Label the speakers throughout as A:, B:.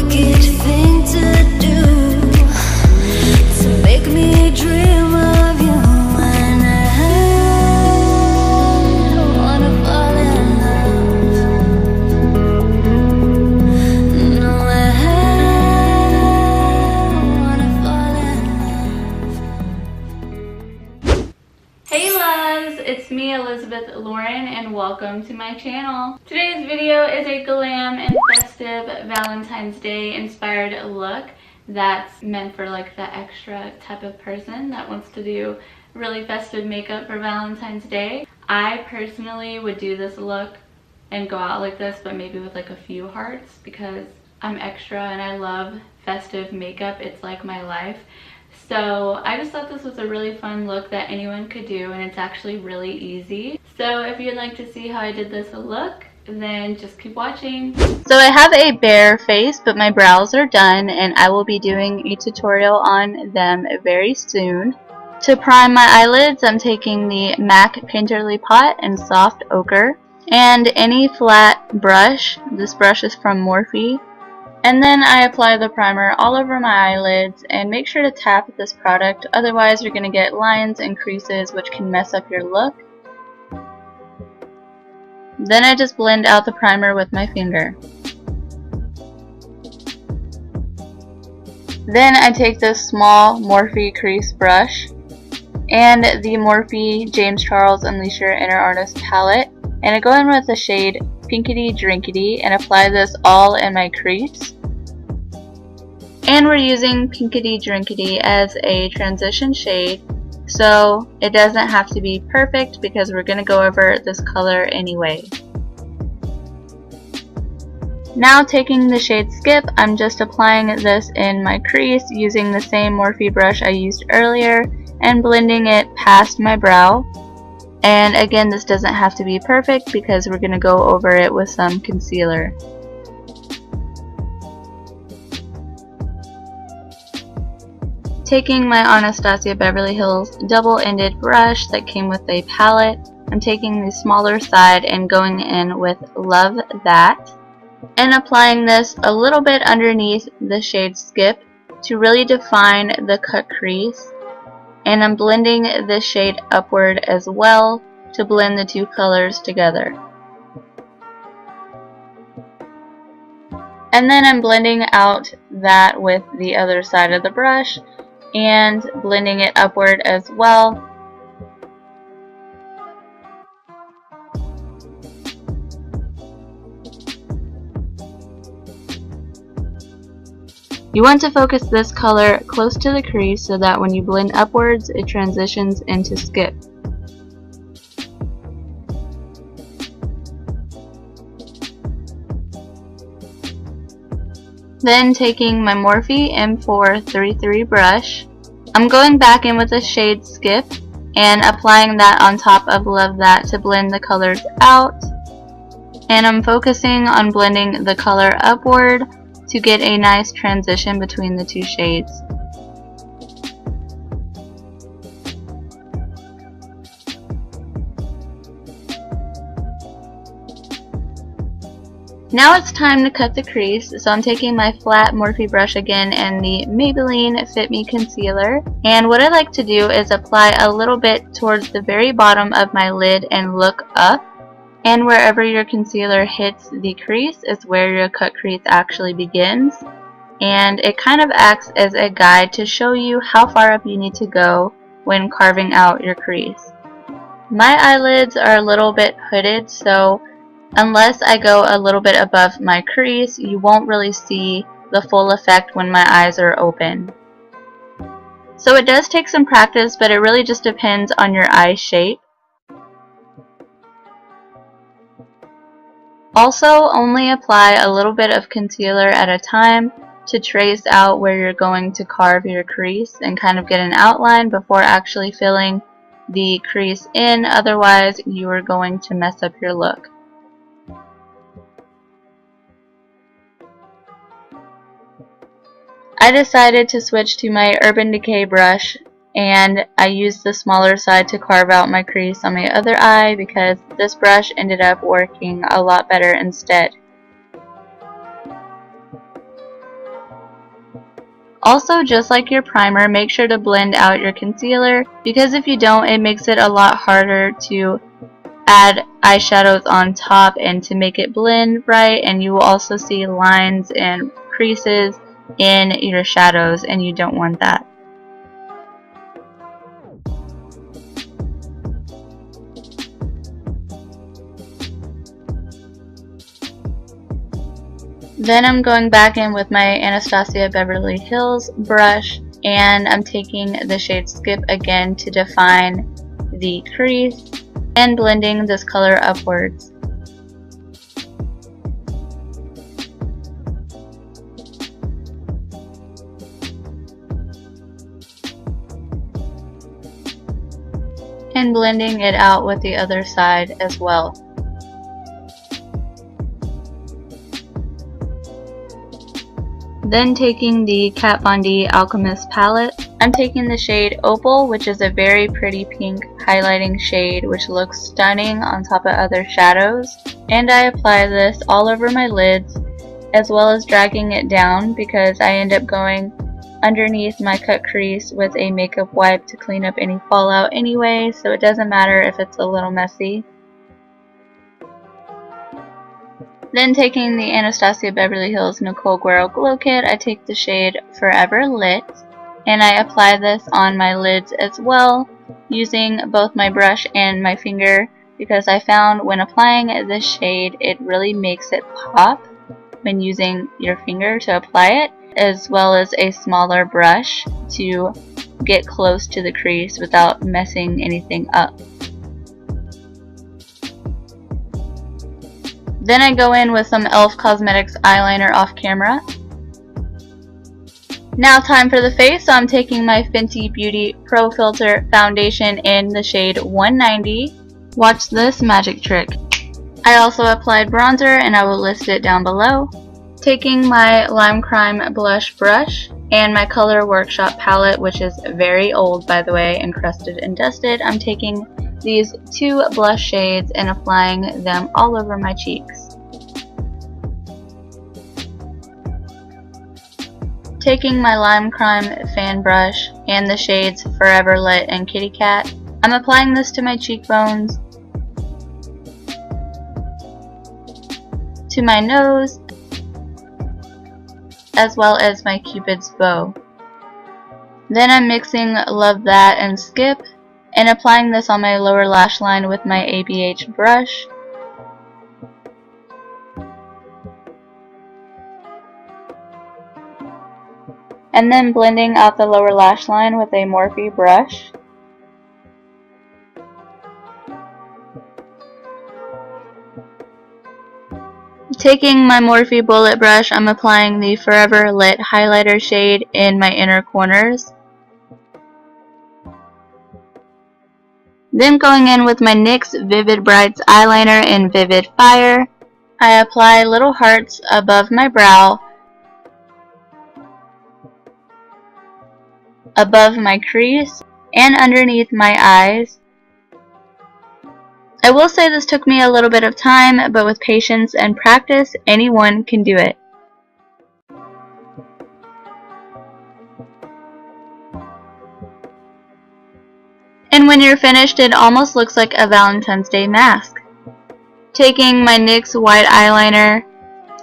A: wicked thing to do, to make me dream of you. And I wanna fall in love. No, I wanna fall in love.
B: Hey loves, it's me Elizabeth Lauren and welcome to my channel. Today's video is a glam and festive Valentine's Day inspired look that's meant for like the extra type of person that wants to do really festive makeup for Valentine's Day. I personally would do this look and go out like this, but maybe with like a few hearts because I'm extra and I love festive makeup. It's like my life. So I just thought this was a really fun look that anyone could do, and it's actually really easy. So if you'd like to see how I did this look, then just keep watching. So I have a bare face, but my brows are done, and I will be doing a tutorial on them very soon. To prime my eyelids, I'm taking the MAC Painterly Pot in Soft Ochre, and any flat brush. This brush is from Morphe. And then I apply the primer all over my eyelids, and make sure to tap this product, otherwise you're going to get lines and creases which can mess up your look. Then I just blend out the primer with my finger. Then I take this small Morphe crease brush and the Morphe James Charles Unleash Your Inner Artist palette, and I go in with the shade Pinkity Drinkity and apply this all in my crease. And we're using Pinkity Drinkity as a transition shade, so it doesn't have to be perfect because we're going to go over this color anyway. Now taking the shade Skip, I'm just applying this in my crease using the same Morphe brush I used earlier and blending it past my brow. And again, this doesn't have to be perfect because we're going to go over it with some concealer. Taking my Anastasia Beverly Hills double-ended brush that came with a palette, I'm taking the smaller side and going in with Love That, and applying this a little bit underneath the shade Skip to really define the cut crease. And I'm blending this shade upward as well to blend the two colors together. And then I'm blending out that with the other side of the brush and blending it upward as well. You want to focus this color close to the crease so that when you blend upwards, it transitions into Skip. Then taking my Morphe M433 brush, I'm going back in with the shade Skip and applying that on top of Love That to blend the colors out. And I'm focusing on blending the color upward to get a nice transition between the two shades. Now it's time to cut the crease, so I'm taking my flat Morphe brush again and the Maybelline Fit Me Concealer. And what I like to do is apply a little bit towards the very bottom of my lid and look up. And wherever your concealer hits the crease is where your cut crease actually begins. And it kind of acts as a guide to show you how far up you need to go when carving out your crease. My eyelids are a little bit hooded, so unless I go a little bit above my crease, you won't really see the full effect when my eyes are open. So it does take some practice, but it really just depends on your eye shape. Also, only apply a little bit of concealer at a time to trace out where you're going to carve your crease and kind of get an outline before actually filling the crease in, otherwise you are going to mess up your look. I decided to switch to my Urban Decay brush, and I used the smaller side to carve out my crease on my other eye because this brush ended up working a lot better instead. Also, just like your primer, make sure to blend out your concealer, because if you don't, it makes it a lot harder to add eyeshadows on top and to make it blend right, and you will also see lines and creases in your shadows, and you don't want that. Then I'm going back in with my Anastasia Beverly Hills brush, and I'm taking the shade Skip again to define the crease and blending this color upwards. And blending it out with the other side as well. Then taking the Kat Von D Alchemist Palette, I'm taking the shade Opal, which is a very pretty pink highlighting shade which looks stunning on top of other shadows, and I apply this all over my lids as well as dragging it down, because I end up going underneath my cut crease with a makeup wipe to clean up any fallout anyway, so it doesn't matter if it's a little messy. Then taking the Anastasia Beverly Hills Nicole Guerriero Glow Kit, I take the shade Forever Lit, and I apply this on my lids as well, using both my brush and my finger, because I found when applying this shade it really makes it pop when using your finger to apply it, as well as a smaller brush to get close to the crease without messing anything up. Then I go in with some e.l.f. Cosmetics eyeliner off camera. Now time for the face, so I'm taking my Fenty Beauty Pro Filter foundation in the shade 190. Watch this magic trick. I also applied bronzer, and I will list it down below. Taking my Lime Crime blush brush and my Color Workshop palette, which is very old by the way, encrusted and dusted, I'm taking these two blush shades and applying them all over my cheeks. Taking my Lime Crime fan brush and the shades Forever Lit and Kitty Cat, I'm applying this to my cheekbones, to my nose, as well as my Cupid's bow. Then I'm mixing Love That and Skip and applying this on my lower lash line with my ABH brush. And then blending out the lower lash line with a Morphe brush. Taking my Morphe Bullet brush, I'm applying the Forever Lit highlighter shade in my inner corners. Then going in with my NYX Vivid Brights eyeliner in Vivid Fire, I apply little hearts above my brow, above my crease, and underneath my eyes. I will say this took me a little bit of time, but with patience and practice, anyone can do it. And when you're finished, it almost looks like a Valentine's Day mask. Taking my NYX white eyeliner,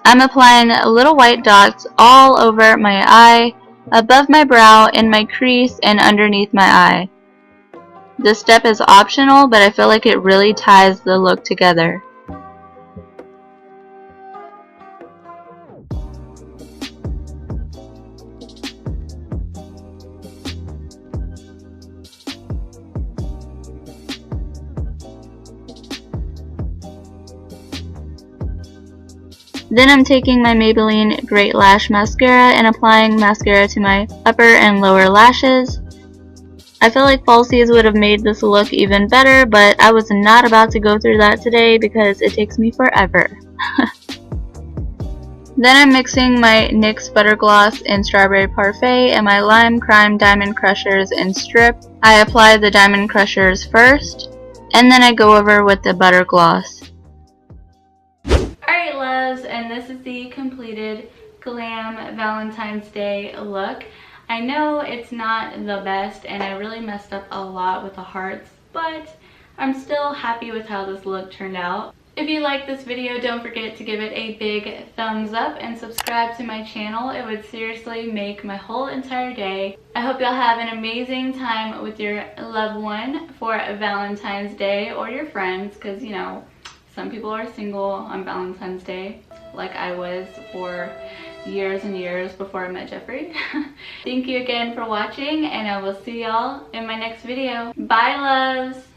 B: I'm applying little white dots all over my eye, above my brow, in my crease, and underneath my eye. This step is optional, but I feel like it really ties the look together. Then I'm taking my Maybelline Great Lash Mascara and applying mascara to my upper and lower lashes. I feel like falsies would have made this look even better, but I was not about to go through that today because it takes me forever. Then I'm mixing my NYX Butter Gloss in Strawberry Parfait and my Lime Crime Diamond Crushers in Strip. I apply the Diamond Crushers first, and then I go over with the Butter Gloss. Alright loves, and this is the completed GLAM Valentine's Day look. I know it's not the best and I really messed up a lot with the hearts, but I'm still happy with how this look turned out. If you like this video, don't forget to give it a big thumbs up and subscribe to my channel. It would seriously make my whole entire day. I hope you'll have an amazing time with your loved one for Valentine's Day, or your friends, because you know, some people are single on Valentine's Day, like I was for years and years before I met Jeffrey. Thank you again for watching, and I will see y'all in my next video. Bye, loves!